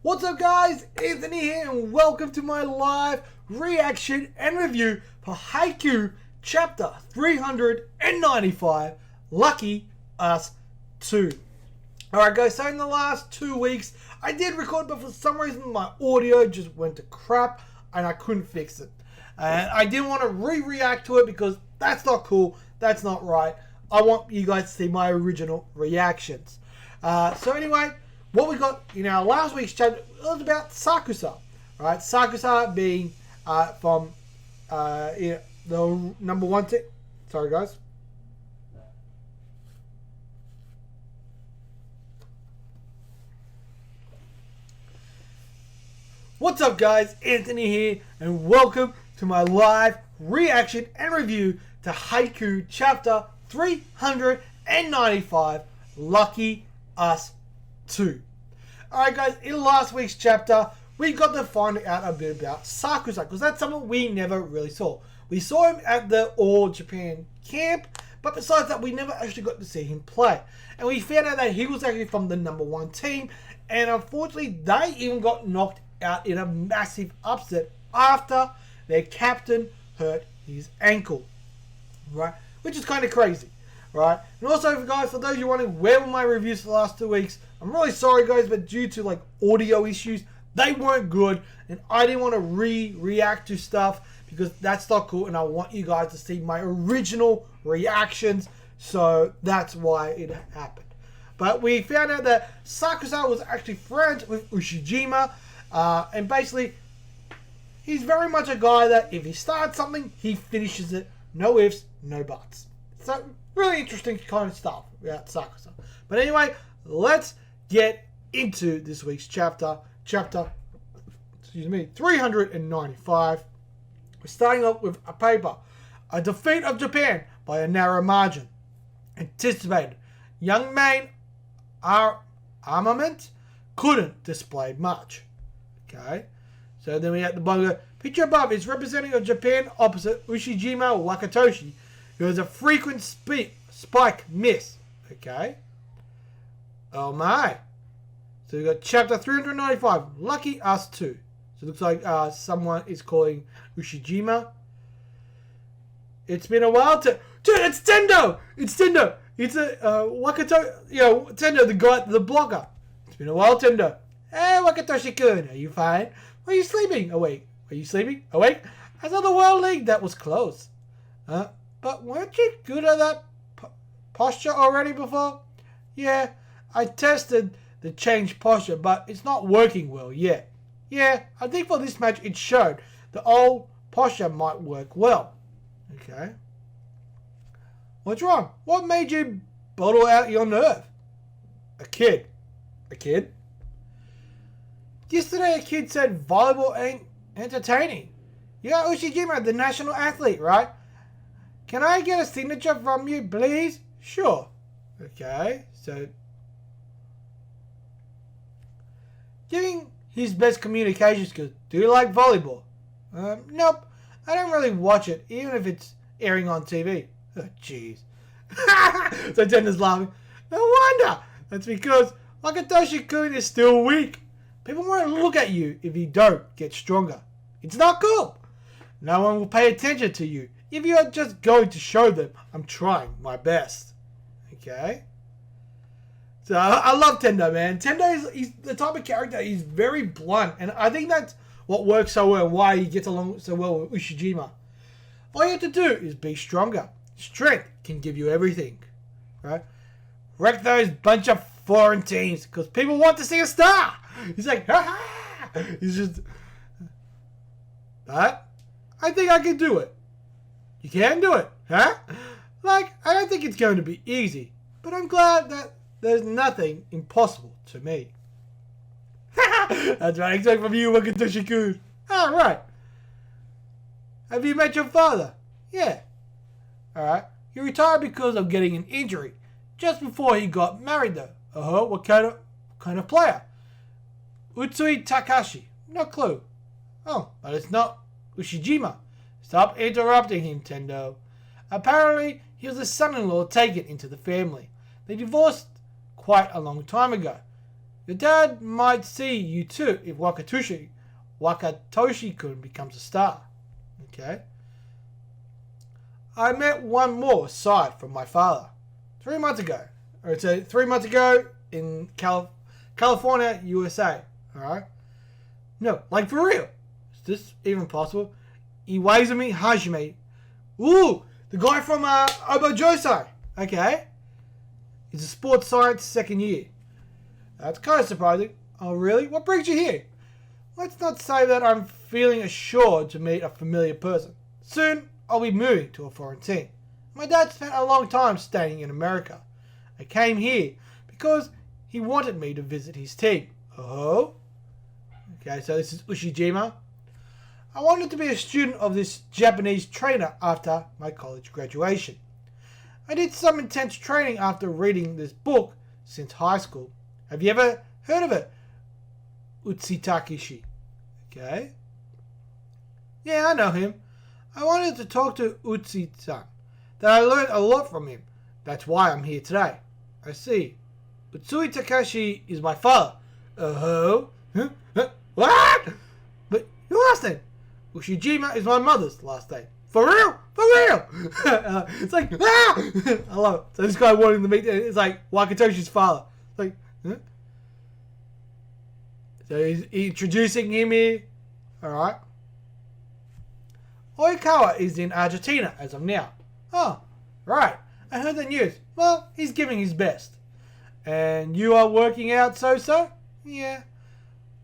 What's up guys, Anthony here and welcome to my live reaction and review for Haikyuu chapter 395, Lucky Us 2. Alright guys, so in the last 2 weeks I did record, but for some reason my audio just went to crap and I couldn't fix it. And I didn't want to react to it because that's not cool, that's not right. I want you guys to see my original reactions. So anyway, what we got in our last week's chapter was about Sakusa, right? Sakusa being from the number one team. Sorry, guys. What's up, guys? Anthony here, and welcome to my live reaction and review to Haikyuu chapter 395, Lucky Us 2. Alright guys, in last week's chapter, we got to find out a bit about Sakusa, because that's someone we never really saw. We saw him at the All Japan camp, but besides that, we never actually got to see him play. And we found out that he was actually from the number one team, and unfortunately, they even got knocked out in a massive upset after their captain hurt his ankle, right? Which is kind of crazy. Right, and also guys, for those of you wondering where were my reviews for the last 2 weeks, I'm really sorry guys, but due to like audio issues, they weren't good, and I didn't want to react to stuff because that's not cool, and I want you guys to see my original reactions, so that's why it happened. But we found out that Sakusa was actually friends with Ushijima, and basically, he's very much a guy that if he starts something, he finishes it, no ifs, no buts. So, really interesting kind of stuff about Sakusa. But anyway, let's get into this week's chapter 395. We're starting off with a paper. A defeat of Japan by a narrow margin. Anticipated. Young main armament couldn't display much. Okay. So then we have the bottom. Picture above is representing of Japan opposite Ushijima Wakatoshi, who has a frequent spike miss. Okay. Oh my. So we got chapter 395, Lucky Us 2. So it looks like someone is calling Ushijima. It's been a while to... Dude, it's Tendo! It's Tendo! It's a Wakato... Tendo, the guy, the blogger. It's been a while, Tendo. Hey, Wakatoshi-kun, are you fine? Are you sleeping? Awake. Are you sleeping? Awake? I saw the World League. That was close. But weren't you good at that posture already before? Yeah, I tested the change posture, but it's not working well yet. Yeah, I think for this match it showed the old posture might work well. Okay. What's wrong? What made you bottle out your nerve? A kid. A kid? Yesterday a kid said volleyball ain't entertaining. You're Ushijima, the national athlete, right? Can I get a signature from you, please? Sure. Okay, so... Giving his best communication skills. Do you like volleyball? Nope. I don't really watch it, even if it's airing on TV. Oh, jeez. So Tenda's laughing. No wonder. That's because Wakatoshi-kun is still weak. People won't look at you if you don't get stronger. It's not cool. No one will pay attention to you if you are just going to show them I'm trying my best. Okay? So I love Tendo, man. Tendo he's the type of character, he's very blunt. And I think that's what works so well, why he gets along so well with Ushijima. All you have to do is be stronger. Strength can give you everything. Right? Wreck those bunch of foreign teams, because people want to see a star. He's like, ha ha! He's just... But I think I can do it. You can do it, huh? Like, I don't think it's going to be easy, but I'm glad that there's nothing impossible to me. That's what I expect from you, Wakatoshi-kun. Ah, right. Have you met your father? Yeah. Alright. He retired because of getting an injury just before he got married, though. What kind of player? Utsui Takashi. No clue. Oh, but it's not Ushijima. Stop interrupting him, Tendo. Apparently, he was a son-in-law taken into the family. They divorced quite a long time ago. Your dad might see you too if Wakatoshi-kun becomes a star. Okay. I met one more aside from my father. 3 months ago. Or so 3 months ago in California, USA. Alright? No, like for real. Is this even possible? Iwaizumi Hajime. Ooh! The guy from Obojosai. Okay. He's a sports science second year. That's kind of surprising. Oh, really? What brings you here? Let's not say that I'm feeling assured to meet a familiar person. Soon, I'll be moving to a foreign team. My dad spent a long time staying in America. I came here because he wanted me to visit his team. Oh? Okay, so this is Ushijima. I wanted to be a student of this Japanese trainer after my college graduation. I did some intense training after reading this book since high school. Have you ever heard of it? Utsitakishi. Okay. Yeah, I know him. I wanted to talk to Utsi-san. That I learned a lot from him. That's why I'm here today. I see. Utsui Takashi is my father. Oh? Huh? What? But your last name? Ushijima is my mother's last name. For real? For real? It's like, ah! I love it. So this guy wanting to meet, it's like Wakatoshi's father. It's like, huh? So he's introducing him here. Alright. Oikawa is in Argentina as of now. Oh, right. I heard the news. Well, he's giving his best. And you are working out so-so? Yeah.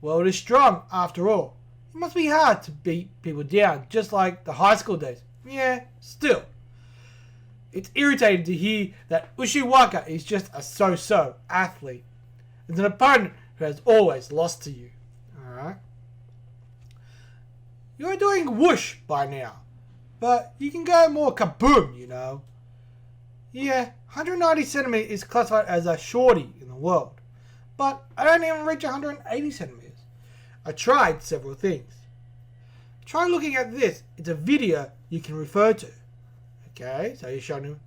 World is strong, after all. It must be hard to beat people down, just like the high school days. Yeah, still. It's irritating to hear that Ushiwaka is just a so-so athlete. It's an opponent who has always lost to you. Alright. You're doing whoosh by now. But you can go more kaboom, you know. Yeah, 190 centimeters is classified as a shorty in the world. But I don't even reach 180 centimeters. I tried several things. Try looking at this. It's a video you can refer to. Okay, so you're showing him.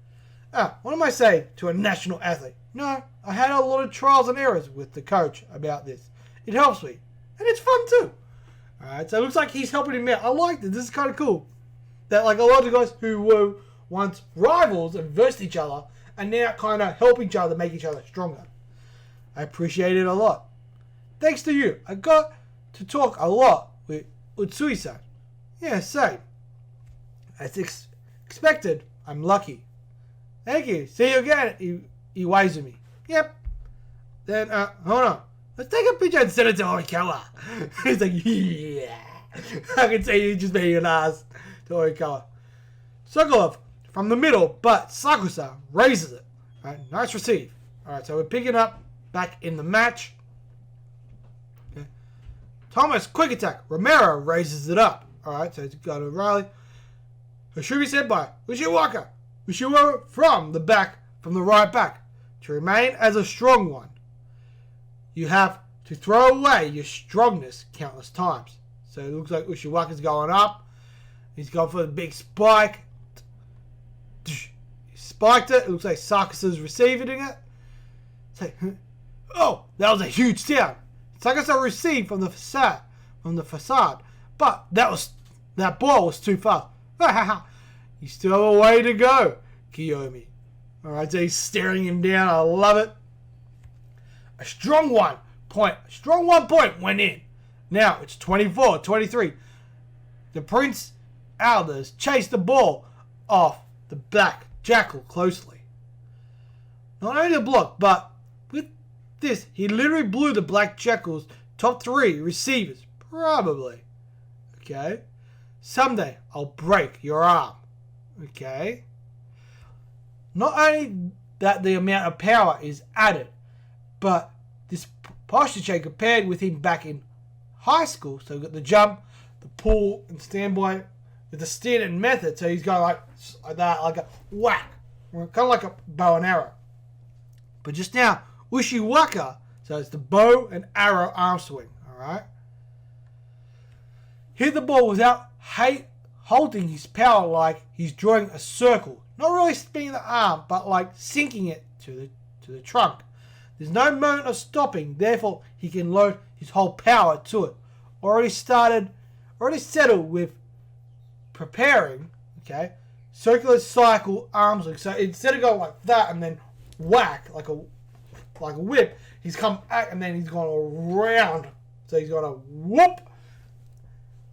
What am I saying to a national athlete? No, I had a lot of trials and errors with the coach about this. It helps me. And it's fun too. Alright, so it looks like he's helping him out. I like this. This is kind of cool. That like a lot of guys who were once rivals and versed each other and now kind of help each other make each other stronger. I appreciate it a lot. Thanks to you, I got to talk a lot with Utsui-san. Yeah, same. As expected, I'm lucky. Thank you. See you again, Iwaizumi. Yep. Then, hold on. Let's take a picture and send it to Oikawa. He's like, yeah. I can see you just being an ass to Oikawa. Sokolov from the middle, but Sakusa raises it. Right, nice receive. Alright, so we're picking up back in the match. Okay. Thomas, quick attack. Romero raises it up. Alright, so it's got a rally. It should be said by Ushiwaka. Ushiwaka from the back, from the right back. To remain as a strong one, you have to throw away your strongness countless times. So it looks like Ushiwaka's going up. He's going for the big spike. He spiked it. It looks like Sakusa's receiving it. It's like, oh, that was a huge sound. Sakusa received from the facade. But that ball was too fast. You still have a way to go, Kiyomi. Alright, so he's staring him down. I love it. A strong 1 point. A strong 1 point went in. Now it's 24-23. The Prince Alders chased the ball off the black jackal closely. Not only the block, but with this, he literally blew the black jackal's top 3 receivers. Probably. Okay. Someday I'll break your arm. Okay. Not only that the amount of power is added, but this posture change compared with him back in high school. So we've got the jump, the pull, and standby with the standard method. So he's going like that, like a whack. Kind of like a bow and arrow. But just now, Ushiwaka, so it's the bow and arrow arm swing. Alright. Hit the ball without holding his power like he's drawing a circle. Not really spinning the arm, but like sinking it to the trunk. There's no moment of stopping, therefore he can load his whole power to it. Already settled with preparing, okay, circular cycle arms loop. So instead of going like that and then whack like a whip, he's come back and then he's gone around. So he's gonna whoop.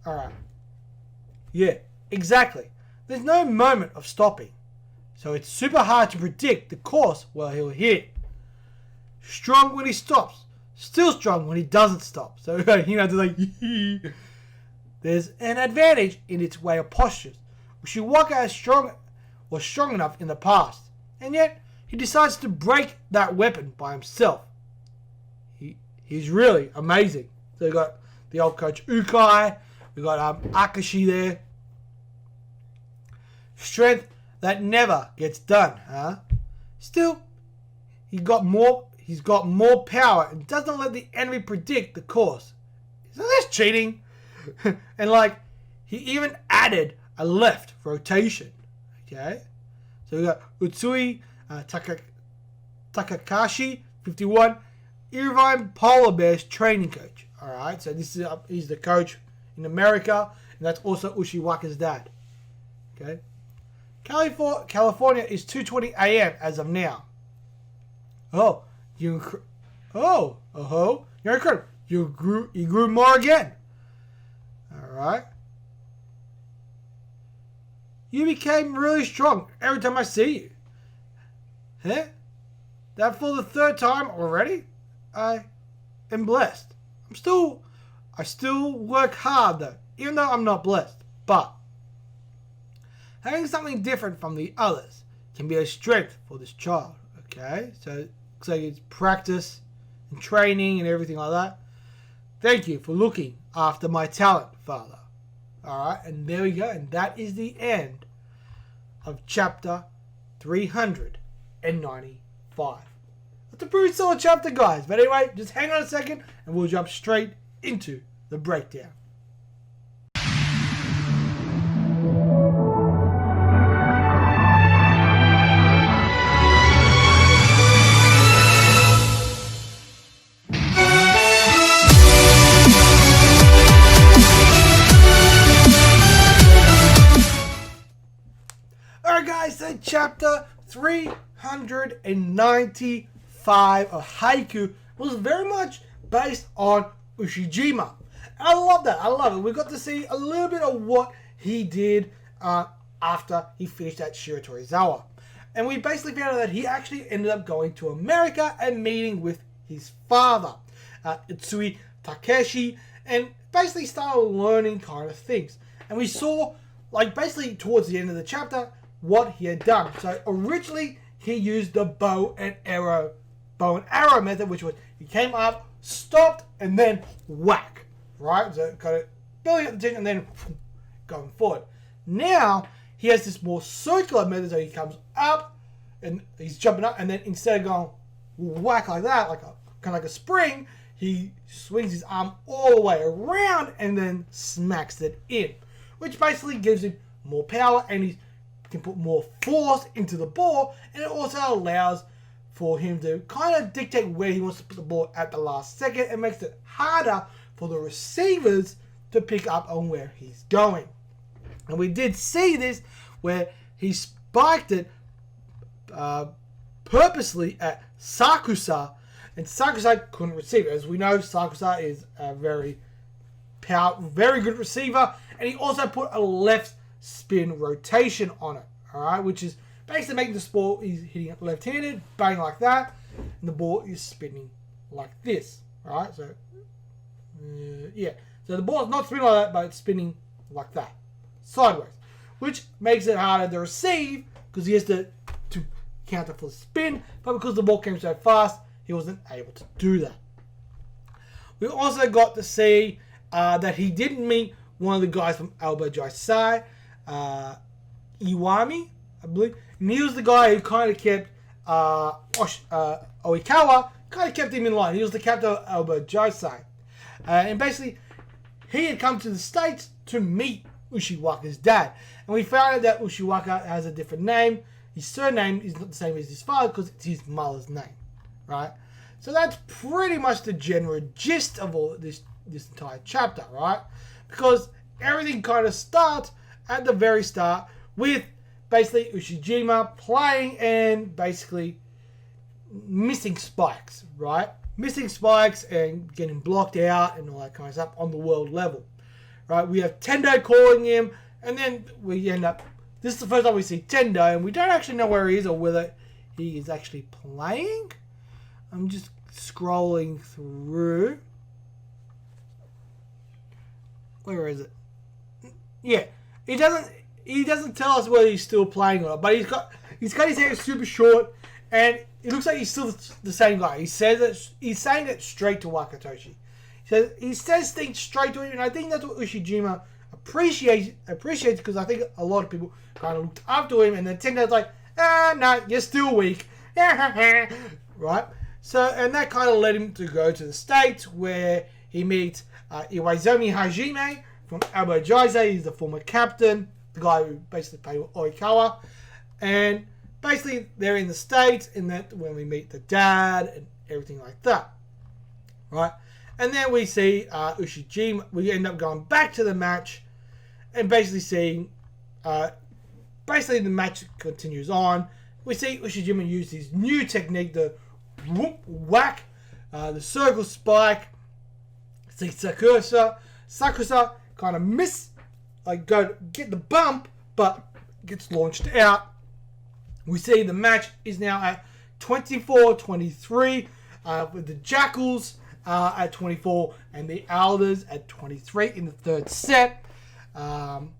Alright. Yeah, exactly. There's no moment of stopping. So it's super hard to predict the course where he'll hit. Strong when he stops. Still strong when he doesn't stop. So, you know, like, there's an advantage in its way of postures. Ushiwaka was strong enough in the past. And yet, he decides to break that weapon by himself. He's really amazing. So we got the old coach Ukai. We got Akashi there. Strength that never gets done, huh? Still, he's got more power and doesn't let the enemy predict the course. Isn't this cheating? And like, he even added a left rotation. Okay? So we got Utsui Takakashi, 51, Irvine Polar Bears training coach. Alright, so this is he's the coach in America, and that's also Ushiwaka's dad. Okay? California is 2:20 a.m. as of now. Oh, you're incredible. You grew more again. Alright. You became really strong every time I see you. Huh? That for the third time already? I am blessed. I still work hard though, even though I'm not blessed. But having something different from the others can be a strength for this child. Okay, so it's practice and training and everything like that. Thank you for looking after my talent, Father. Alright, and there we go. And that is the end of chapter 395. That's a pretty solid chapter, guys. But anyway, just hang on a second and we'll jump straight into the breakdown. Alright guys, so chapter 395 of Haikyuu was very much based on Ushijima. I love that. I love it. We got to see a little bit of what he did after he finished at Shiratorizawa. And we basically found out that he actually ended up going to America and meeting with his father, Itsui Takeshi, and basically started learning kind of things. And we saw, like, basically towards the end of the chapter, what he had done. So originally he used the bow and arrow method, which was he came up, stopped, and then whack. Right? So got it building up the thing and then going forward. Now he has this more circular method, so he comes up and he's jumping up, and then instead of going whack like that, like kind of like a spring, he swings his arm all the way around and then smacks it in, which basically gives him more power, and he can put more force into the ball, and it also allows for him to kind of dictate where he wants to put the ball at the last second, and makes it harder for the receivers to pick up on where he's going. And we did see this where he spiked it purposely at Sakusa, and Sakusa couldn't receive it. As we know, Sakusa is a very good receiver, and he also put a left spin rotation on it, alright, which is basically making the ball, he's hitting it left-handed, bang like that, and the ball is spinning like this, alright, so so the ball is not spinning like that, but it's spinning like that, sideways, which makes it harder to receive, because he has to counter for the spin, but because the ball came so fast, he wasn't able to do that. We also got to see that he didn't meet one of the guys from Alba Jai Iwami, I believe. And he was the guy who kind of kept Oikawa, kind of kept him in line. He was the captain of Alba Josai. And basically, he had come to the States to meet Ushiwaka's dad. And we found out that Ushiwaka has a different name. His surname is not the same as his father because it's his mother's name. Right? So that's pretty much the general gist of all this entire chapter, right? Because everything kind of starts at the very start with basically Ushijima playing and basically missing spikes, right? Missing spikes and getting blocked out and all that kind of stuff on the world level, right? We have Tendo calling him, and then we end up... This is the first time we see Tendo, and we don't actually know where he is or whether he is actually playing. I'm just scrolling through. Where is it? Yeah, he doesn't tell us whether he's still playing or not, but he's got his hair super short, and it looks like he's still the same guy. He's saying it straight to Wakatoshi. He says things straight to him, and I think that's what Ushijima appreciates because I think a lot of people kind of looked up to him, and then Tendo's like, no, you're still weak. Right? So, and that kind of led him to go to the States where he meets Iwaizumi Hajime from Abo Jaize. He's the former captain, the guy who basically played with Oikawa. And basically, they're in the States, and that when we meet the dad and everything like that. Right? And then we see Ushijima. We end up going back to the match and basically seeing... basically, the match continues on. We see Ushijima use his new technique, the whack, the circle spike. See Sakusa kind of go get the bump, but gets launched out. We see the match is now at 24-23 with the Jackals at 24 and the Elders at 23 in the third set. And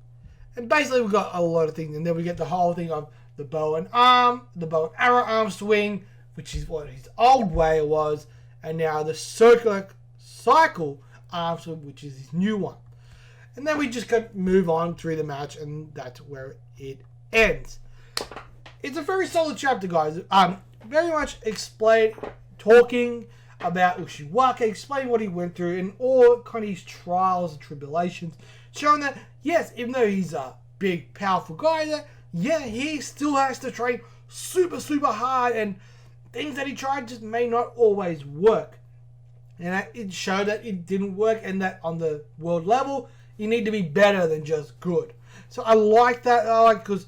basically we've got a lot of things, and then we get the whole thing of the bow and arrow arm swing, which is what his old way was, and now the cycle arm swing, which is his new one. And then we just move on through the match, and that's where it ends. It's a very solid chapter, guys. Very much talking about Ushiwaka, explaining what he went through and all kind of his trials and tribulations, showing that, yes, even though he's a big, powerful guy, he still has to train super, super hard, and things that he tried just may not always work. And it showed that it didn't work, and that on the world level, you need to be better than just good. So I like that, because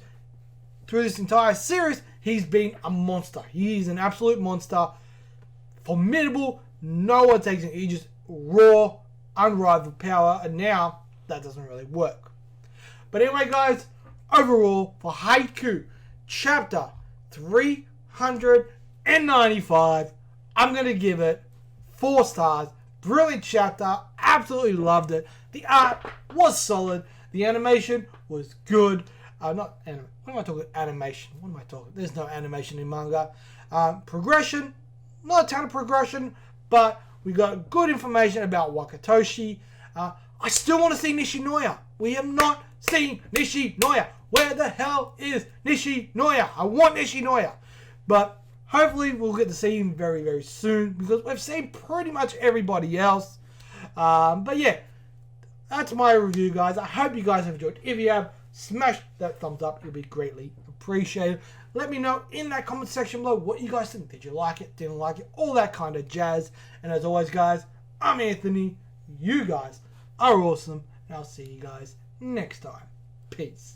through this entire series, he's been a monster. He's an absolute monster. Formidable. No one takes him. He just raw, unrivaled power, and now that doesn't really work. But anyway, guys, overall, for Haikyuu, chapter 395, I'm going to give it 4 stars. Brilliant chapter. Absolutely loved it. The art was solid. The animation was good. What am I talking? Animation. What am I talking? There's no animation in manga. Progression. Not a ton of progression, but we got good information about Wakatoshi. I still want to see Nishinoya. We have not seen Nishinoya. Where the hell is Nishinoya? I want Nishinoya. But hopefully we'll get to see him very, very soon, because we've seen pretty much everybody else. But yeah, that's my review, guys. I hope you guys have enjoyed. If you have, smash that thumbs up. It'll be greatly appreciated. Let me know in that comment section below what you guys think. Did you like it? Didn't like it? All that kind of jazz. And as always, guys, I'm Anthony. You guys are awesome. And I'll see you guys next time. Peace.